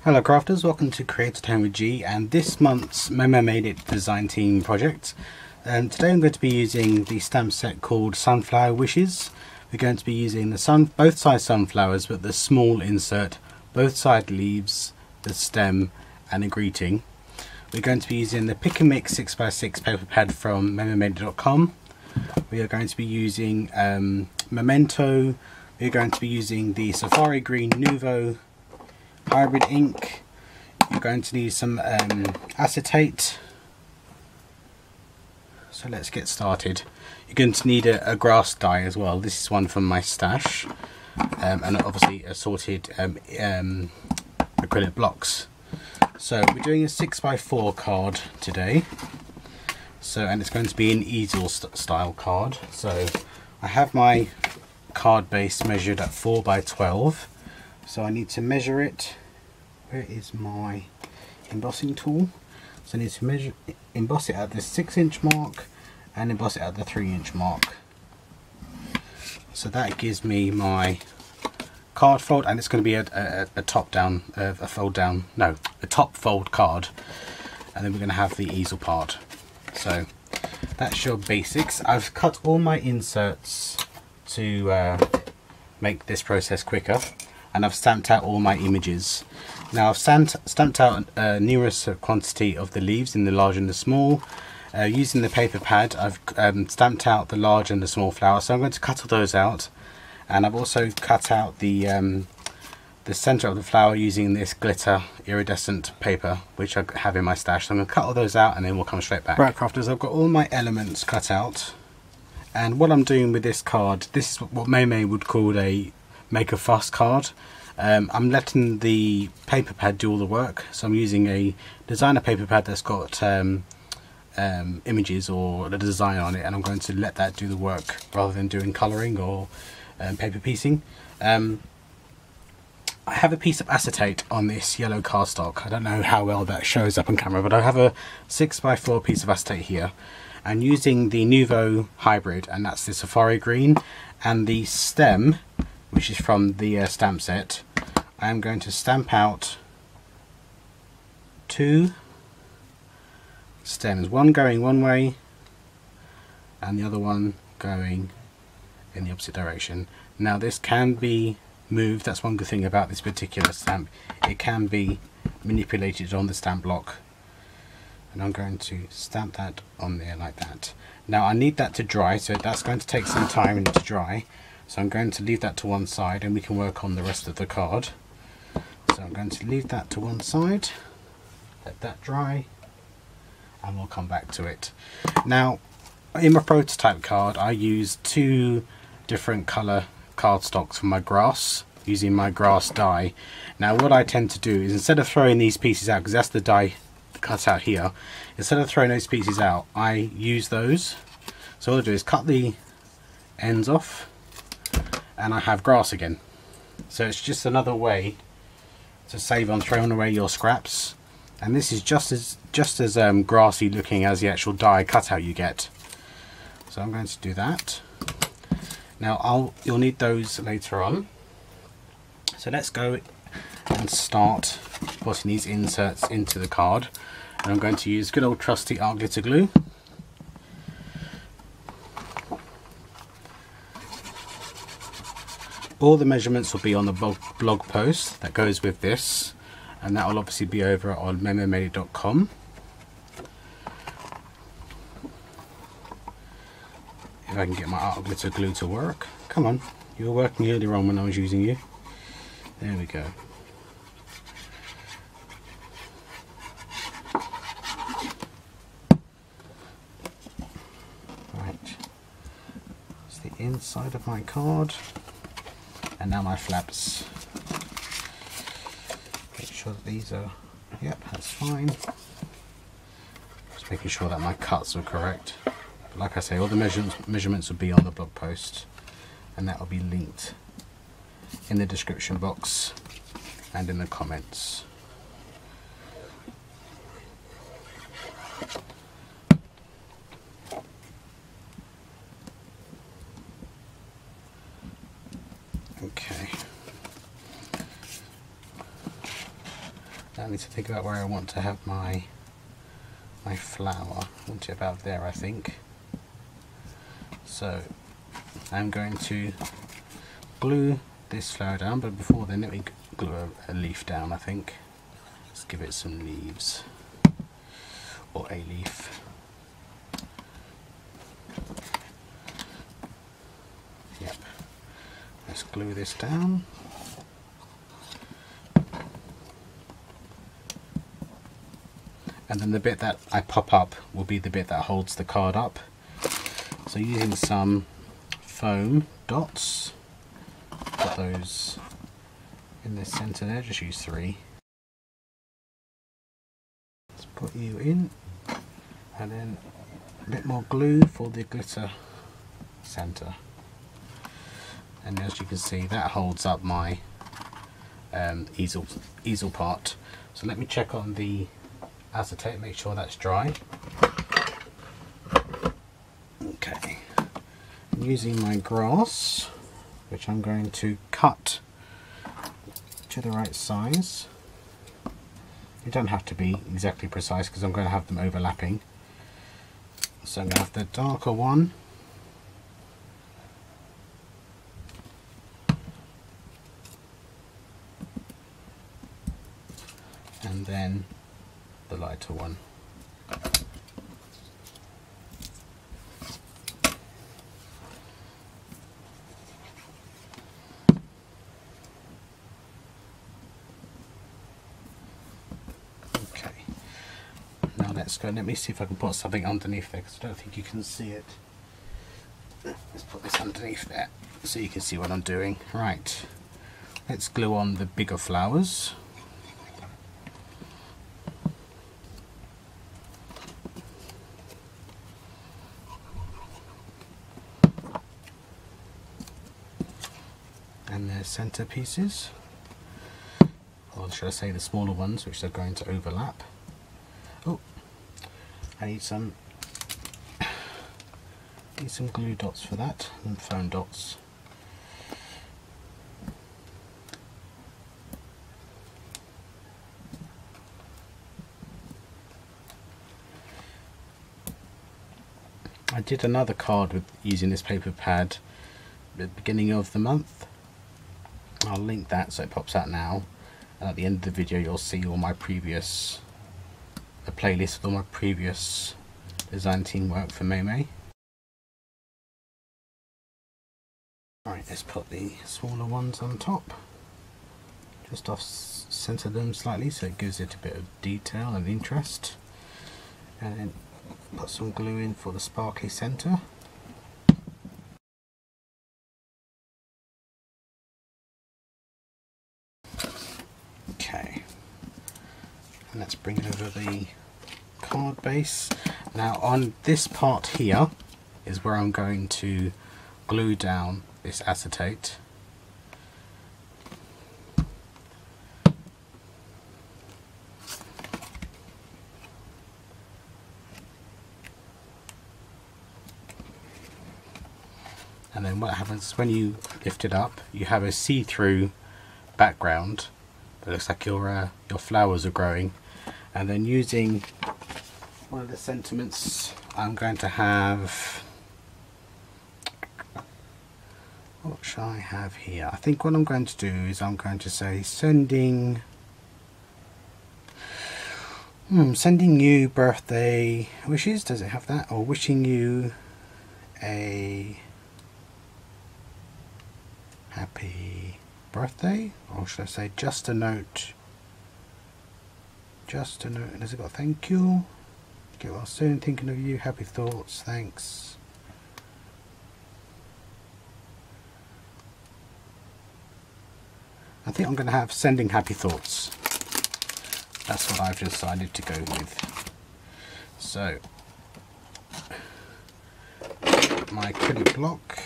Hello crafters, welcome to Create at Home with G and this month's Memo Made It design team project. Today I'm going to be using the stamp set called Sunflower Wishes. We're going to be using the both side sunflowers, but the small insert, both side leaves, the stem and a greeting. We're going to be using the Pick and Mix 6x6 paper pad from memomade.com. We are going to be using Memento. We're going to be using the Safari Green Nuvo hybrid ink. You're going to need some acetate. So let's get started. You're going to need a grass dye as well. This is one from my stash, and obviously assorted acrylic blocks. So we're doing a 6x4 card today. And it's going to be an easel style card. So I have my card base measured at 4x12. So I need to measure it. Where is my embossing tool? So I need to emboss it at the 6-inch mark and emboss it at the 3-inch mark. So that gives me my card fold, and it's going to be a top fold card, and then we're going to have the easel part. So that's your basics. I've cut all my inserts to make this process quicker, and I've stamped out all my images. Now I've stamped out a numerous quantity of the leaves in the large and the small. Using the paper pad, I've stamped out the large and the small flower, so I'm going to cut all those out. And I've also cut out the center of the flower using this glitter iridescent paper, which I have in my stash. So I'm going to cut all those out and then we'll come straight back. Right crafters, I've got all my elements cut out. And what I'm doing with this card, this is what May would call a make a fuss card. I'm letting the paper pad do all the work, so I'm using a designer paper pad that's got images or a design on it, and I'm going to let that do the work rather than doing colouring or paper piecing. I have a piece of acetate on this yellow cardstock. I don't know how well that shows up on camera, but I have a 6x4 piece of acetate here, and using the Nuvo hybrid, and that's the Safari Green, and the stem, which is from the stamp set, I am going to stamp out 2 stems, one going one way and the other one going in the opposite direction. Now this can be moved. That's one good thing about this particular stamp. It can be manipulated on the stamp block, and I'm going to stamp that on there like that. Now I need that to dry, so that's going to take some time to dry. So I'm going to leave that to one side and we can work on the rest of the card. So I'm going to leave that to one side, let that dry, and we'll come back to it. Now in my prototype card I used 2 different colour cardstocks for my grass, using my grass die. Now what I tend to do is, instead of throwing these pieces out, because that's the die cut out here, instead of throwing those pieces out I use those. So what I'll do is cut the ends off and I have grass again. So it's just another way to save on throwing away your scraps, and this is just as grassy looking as the actual die cutout you get. So I'm going to do that. Now you'll need those later on. So let's go and start putting these inserts into the card, and I'm going to use good old trusty art glitter glue. All the measurements will be on the blog post that goes with this, and that will obviously be over on memomade.com. If I can get my art glitter glue to work. Come on, you were working earlier on when I was using you. There we go. Right, that's the inside of my card. And now my flaps. Make sure that these are, yep, that's fine. Just making sure that my cuts are correct. But like I say, all the measurements will be on the blog post, and that will be linked in the description box and in the comments. Okay. I need to think about where I want to have my flower. I want it about there, I think. So I'm going to glue this flower down, but before then let me glue a leaf down, I think. Let's give it some leaves, or a leaf. Yep. Let's glue this down. And then the bit that I pop up will be the bit that holds the card up. So using some foam dots, put those in the centre there, just use 3. Let's put you in, and then a bit more glue for the glitter centre. And as you can see, that holds up my easel part. So let me check on the acetate, make sure that's dry. Okay, I'm using my grass, which I'm going to cut to the right size. You don't have to be exactly precise because I'm going to have them overlapping. So I'm going to have the darker one, and then the lighter one. Okay, now let's go. Let me see if I can put something underneath there because I don't think you can see it. Let's put this underneath there so you can see what I'm doing. Right, let's glue on the bigger flowers. And their centre pieces, or should I say the smaller ones, which are going to overlap. Oh, I need some glue dots for that, and foam dots. I did another card with using this paper pad at the beginning of the month. I'll link that so it pops out now, and at the end of the video you'll see all my previous, a playlist of all my previous design team work for May. Alright, let's put the smaller ones on top, just off center them slightly so it gives it a bit of detail and interest, and then put some glue in for the sparkly center. Okay, and let's bring over the card base. Now on this part here is where I'm going to glue down this acetate. And then what happens when you lift it up, you have a see-through background. It looks like your flowers are growing. And then using one of the sentiments, I'm going to have, what shall I have here? I think what I'm going to do is I'm going to say sending you birthday wishes. Does it have that? Or wishing you a happy birthday, or should I say just a note? Just a note. Has it got thank you? Get well soon, thinking of you, happy thoughts, thanks. I think I'm going to have sending happy thoughts. That's what I've decided to go with. So my acrylic block,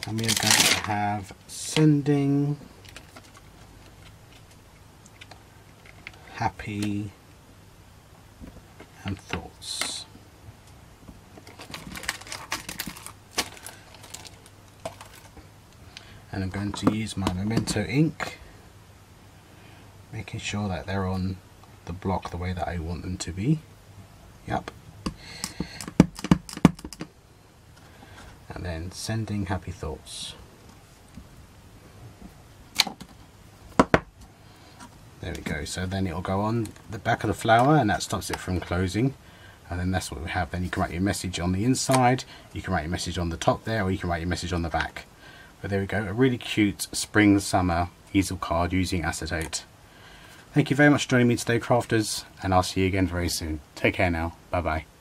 and we are going to have sending happy and thoughts. And I'm going to use my Memento ink, making sure that they're on the block the way that I want them to be. Yep. And then sending happy thoughts. There we go. So then it'll go on the back of the flower, and that stops it from closing. And then that's what we have. Then you can write your message on the inside, you can write your message on the top there, or you can write your message on the back. But there we go, a really cute spring summer easel card using acetate. Thank you very much for joining me today, crafters, and I'll see you again very soon. Take care now. Bye bye.